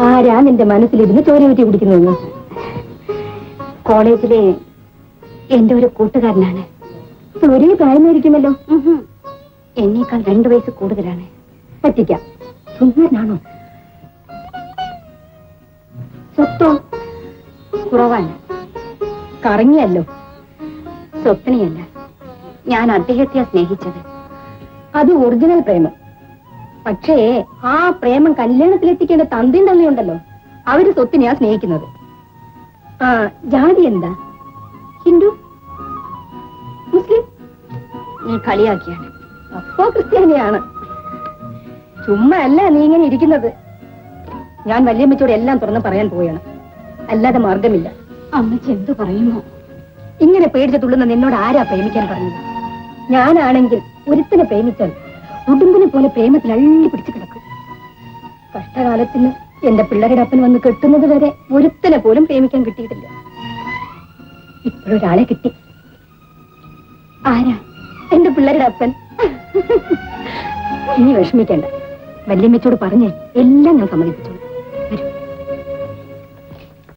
ആരാ നിന്റെ മനസ്സിലിരുന്ന് ചോര ഊറ്റി കുടിക്കുന്നു? കോളേജിലെ എന്റെ ഒരു കൂട്ടുകാരനാണ്. ഒരേ പ്രായമായിരിക്കുമല്ലോ. എന്നേക്കാൾ 2 വയസ്സ് കൂടുതലാണ്. പറ്റിക്കാം. സുന്ദരനാണോ? സ്വത്തോ? കുറവാണ്. കറങ്ങിയല്ലോ. സ്വപ്നയല്ല, ഞാൻ അദ്ദേഹത്തെ സ്നേഹിച്ചത്. അത് ഒറിജിനൽ പ്രേമം. പക്ഷേ ആ പ്രേമം കല്യാണത്തിലെത്തിക്കേണ്ട തന്തിയും തള്ളിയുണ്ടല്ലോ, അവര് സ്വത്തിനെയാ സ്നേഹിക്കുന്നത്. ആ ജാതി എന്താ? ഹിന്ദു, മുസ്ലിം? നീ കളിയാക്കിയാണ്. അപ്പോ ക്രിസ്ത്യാനിയാണ്. ചുമ്മാ അല്ല നീ ഇങ്ങനെ ഇരിക്കുന്നത്. ഞാൻ വല്യമ്മച്ചോട് എല്ലാം തുറന്ന് പറയാൻ പോവുകയാണ്. അല്ലാതെ മാർഗമില്ല. അമ്മച്ചി എന്തു പറയുമോ? ഇങ്ങനെ പേടിച്ച് തുള്ളുന്ന നിന്നോട് ആരാ പ്രേമിക്കാൻ പറഞ്ഞത്? ഞാനാണെങ്കിൽ ഒരുത്തിനെ പ്രേമിച്ചാൽ ഉടുമ്പിനെ പോലെ പ്രേമത്തിൽ അള്ളി പിടിച്ചു കിടക്കും. കഷ്ടകാലത്തിന് എന്റെ പിള്ളേരുടെ അപ്പൻ വന്ന് കെട്ടുന്നത് വരെ ഒരുത്തിനെ പോലും പ്രേമിക്കാൻ കിട്ടിയിട്ടില്ല. ഇപ്പോഴൊരാളെ കിട്ടി. ആരാ? എന്റെ പിള്ളേരുടെ അപ്പൻ. നീ വിഷമിക്കേണ്ട. വല്യമ്മച്ചോട് പറഞ്ഞ് എല്ലാം ഞാൻ സമ്മതിപ്പിച്ചു.